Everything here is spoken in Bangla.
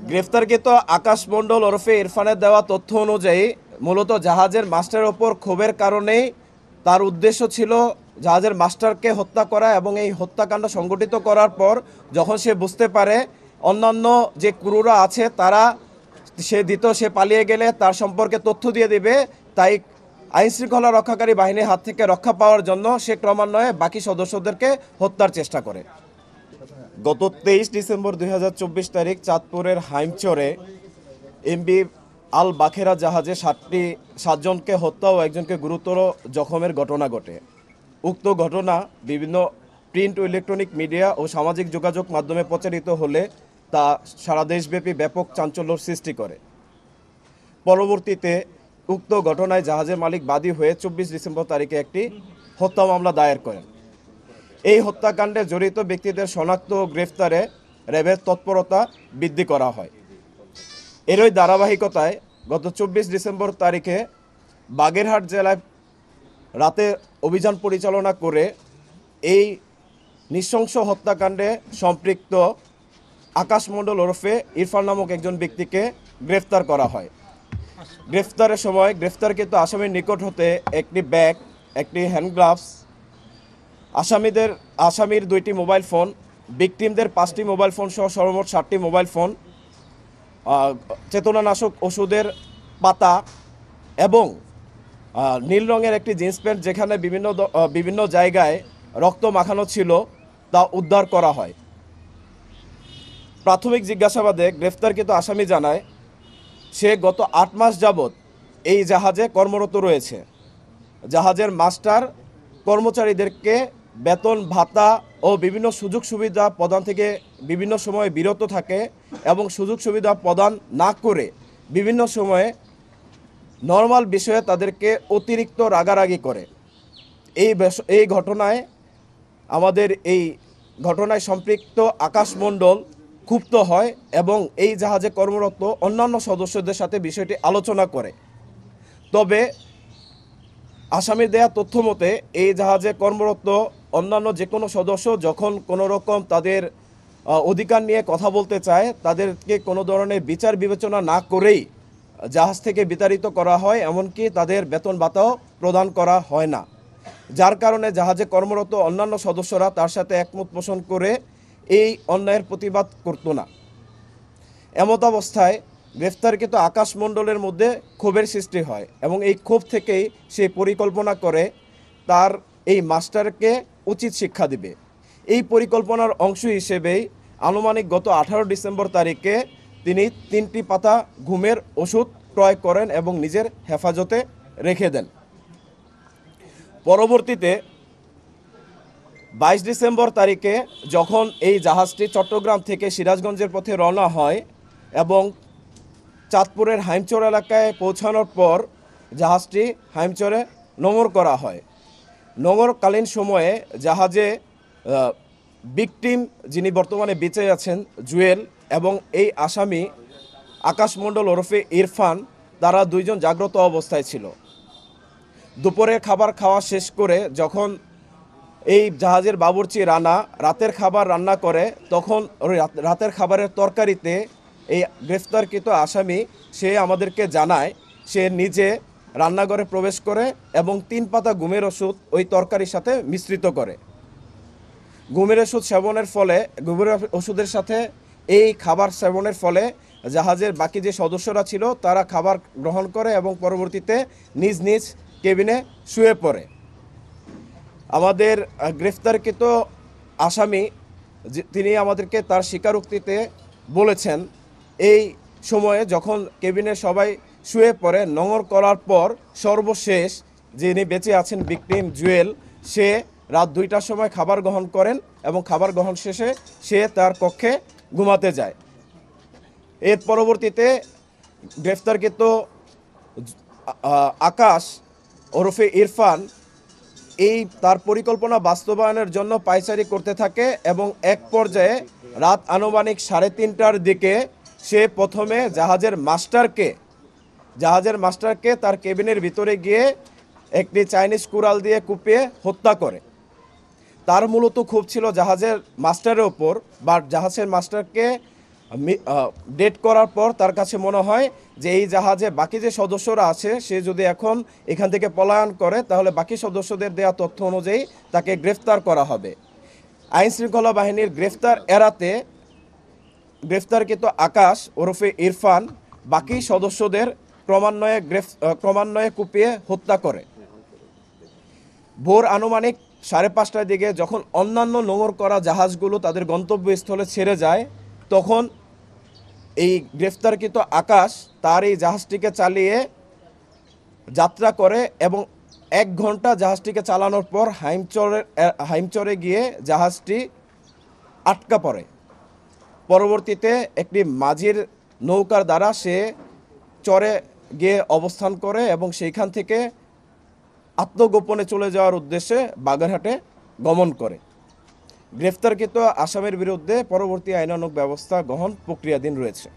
গ্রেফতারকৃত আকাশ মণ্ডল ওরফে ইরফানের দেওয়া তথ্য অনুযায়ী মূলত জাহাজের মাস্টারের ওপর ক্ষোভের কারণেই তার উদ্দেশ্য ছিল জাহাজের মাস্টারকে হত্যা করা, এবং এই হত্যাকাণ্ড সংগঠিত করার পর যখন সে বুঝতে পারে অন্যান্য যে ক্রুরা আছে তারা সে পালিয়ে গেলে তার সম্পর্কে তথ্য দিয়ে দেবে, তাই আইনশৃঙ্খলা রক্ষাকারী বাহিনীর হাত থেকে রক্ষা পাওয়ার জন্য সে ক্রমান্বয়ে বাকি সদস্যদেরকে হত্যার চেষ্টা করে। গত 23 ডিসেম্বর 2024 তারিখ চাঁদপুরের হাইমচরে এমবি আল বাখেরা জাহাজে 7জনকে হত্যা ও একজনকে গুরুতর জখমের ঘটনা ঘটে। উক্ত ঘটনা বিভিন্ন প্রিন্ট ও ইলেকট্রনিক মিডিয়া ও সামাজিক যোগাযোগ মাধ্যমে প্রচারিত হলে তা সারা দেশব্যাপী ব্যাপক চাঞ্চল্যর সৃষ্টি করে। পরবর্তীতে উক্ত ঘটনায় জাহাজের মালিক বাদী হয়ে 24 ডিসেম্বর তারিখে একটি হত্যা মামলা দায়ের করেন। এই হত্যাকাণ্ডে জড়িত ব্যক্তিদের শনাক্ত ও গ্রেফতারে র্যাবের তৎপরতা বৃদ্ধি করা হয়। এরই ধারাবাহিকতায় গত 24 ডিসেম্বর তারিখে বাগেরহাট জেলায় রাতে অভিযান পরিচালনা করে এই নৃশংস হত্যাকাণ্ডে সম্পৃক্ত আকাশ মণ্ডল ওরফে ইরফান নামক একজন ব্যক্তিকে গ্রেফতার করা হয়। গ্রেফতারের সময় গ্রেফতারকৃত আসামির নিকট হতে একটি ব্যাগ, একটি হ্যান্ডগ্লাভস, আসামির 2টি মোবাইল ফোন, ভিকটিমদের 5টি মোবাইল ফোন সহ সর্বমোট 7টি মোবাইল ফোন, চেতনানাশক ওষুধের পাতা এবং নীল রঙের একটি জিন্স প্যান্ট যেখানে বিভিন্ন জায়গায় রক্ত মাখানো ছিল তা উদ্ধার করা হয়। প্রাথমিক জিজ্ঞাসাবাদে গ্রেফতারকৃত আসামি জানায় সে গত 8 মাস যাবৎ এই জাহাজে কর্মরত রয়েছে। জাহাজের মাস্টার কর্মচারীদেরকে বেতন ভাতা ও বিভিন্ন সুযোগ সুবিধা প্রদান থেকে বিভিন্ন সময়ে বিরত থাকে এবং সুযোগ সুবিধা প্রদান না করে বিভিন্ন সময়ে নর্মাল বিষয়ে তাদেরকে অতিরিক্ত রাগারাগি করে। এই ঘটনায় এই ঘটনায় সম্পৃক্ত আকাশ মণ্ডল ক্ষুব্ধ হয় এবং এই জাহাজে কর্মরত অন্যান্য সদস্যদের সাথে বিষয়টি আলোচনা করে। তবে আসামির দেয়া তথ্য মতে এই জাহাজে কর্মরত অন্যান্য যে কোনো সদস্য যখন কোনো রকম তাদের অধিকার নিয়ে কথা বলতে চায় তাদেরকে কোনো ধরনের বিচার বিবেচনা না করেই জাহাজ থেকে বিতাড়িত করা হয়, এমনকি তাদের বেতন ভাতাও প্রদান করা হয় না, যার কারণে জাহাজে কর্মরত অন্যান্য সদস্যরা তার সাথে একমত পোষণ করে এই অন্যায়ের প্রতিবাদ করত না। এমত অবস্থায় গ্রেফতারকৃত আকাশ মণ্ডলের মধ্যে ক্ষোভের সৃষ্টি হয় এবং এই ক্ষোভ থেকেই সে পরিকল্পনা করে তার এই মাস্টারকে উচিত শিক্ষা দিবে। এই পরিকল্পনার অংশ হিসেবেই আনুমানিক গত 18 ডিসেম্বর তারিখে তিনি 3টি পাতা ঘুমের ওষুধ ক্রয় করেন এবং নিজের হেফাজতে রেখে দেন। পরবর্তীতে 22 ডিসেম্বর তারিখে যখন এই জাহাজটি চট্টগ্রাম থেকে সিরাজগঞ্জের পথে রওনা হয় এবং চাঁদপুরের হাইমচর এলাকায় পৌঁছানোর পর জাহাজটি হাইমচরে নোঙর করা হয়। নোঙরকালীন সময়ে জাহাজে ভিকটিম যিনি বর্তমানে বেঁচে আছেন জুয়েল এবং এই আসামি আকাশ মণ্ডল ওরফে ইরফান, তারা 2 জন জাগ্রত অবস্থায় ছিল। দুপুরের খাবার খাওয়া শেষ করে যখন এই জাহাজের বাবুর্চি রানা রাতের খাবার রান্না করে তখন রাতের খাবারের তরকারিতে এই গ্রেফতারকৃত আসামি সে আমাদেরকে জানায় সে নিজে রান্নাঘরে প্রবেশ করে এবং 3 পাতা ঘুমের ওষুধ ওই তরকারির সাথে মিশ্রিত করে। ঘুমের ওষুধ সেবনের ফলে ঘুমের ওষুধের সাথে এই খাবার সেবনের ফলে জাহাজের বাকি যে সদস্যরা ছিল তারা খাবার গ্রহণ করে এবং পরবর্তীতে নিজ নিজ কেবিনে শুয়ে পড়ে। আমাদের গ্রেফতারকৃত আসামি তিনি আমাদেরকে তার স্বীকারোক্তিতে বলেছেন এই সময়ে যখন কেবিনে সবাই শুয়ে পড়ে নোঙর করার পর সর্বশেষ যিনি বেঁচে আছেন ভিকটিম জুয়েল, সে রাত 2টার সময় খাবার গ্রহণ করেন এবং খাবার গ্রহণ শেষে সে তার কক্ষে ঘুমাতে যায়। এর পরবর্তীতে গ্রেফতারকৃত আকাশ ওরফে ইরফান তার পরিকল্পনা বাস্তবায়নের জন্য পায়চারি করতে থাকে এবং এক পর্যায়ে রাত আনুমানিক 3:30টার দিকে সে প্রথমে জাহাজের মাস্টারকে তার কেবিনের ভিতরে গিয়ে একটি চাইনিজ কুড়াল দিয়ে কুপিয়ে হত্যা করে। তার মূলত ক্ষোভ ছিল জাহাজের মাস্টারের ওপর, বা জাহাজের মাস্টারকে ডেট করার পর তার কাছে মনে হয় যে এই জাহাজে বাকি যে সদস্যরা আছে সে যদি এখন এখান থেকে পলায়ন করে তাহলে বাকি সদস্যদের দেওয়া তথ্য অনুযায়ী তাকে গ্রেফতার করা হবে। আইনশৃঙ্খলা বাহিনীর গ্রেফতার এড়াতে গ্রেফতারকৃত আকাশ ওরফে ইরফান বাকি সদস্যদের ক্রমান্বয়ে কুপিয়ে হত্যা করে। ভোর আনুমানিক 5:30টার দিকে যখন অন্যান্য নোঙর করা জাহাজগুলো তাদের গন্তব্যস্থলে ছেড়ে যায় তখন এই গ্রেফতারকৃত আকাশ তার এই জাহাজটিকে চালিয়ে যাত্রা করে এবং 1 ঘন্টা জাহাজটিকে চালানোর পর হাইমচরে গিয়ে জাহাজটি আটকা পড়ে। পরবর্তীতে একটি মাঝির নৌকার দ্বারা সে চরে গিয়ে অবস্থান করে এবং সেইখান থেকে আত্মগোপনে চলে যাওয়ার উদ্দেশ্যে বাগেরহাটে গমন করে। গ্রেফতারকৃত আসামির বিরুদ্ধে পরবর্তী আইনানুগ ব্যবস্থা গ্রহণ প্রক্রিয়াধীন রয়েছে।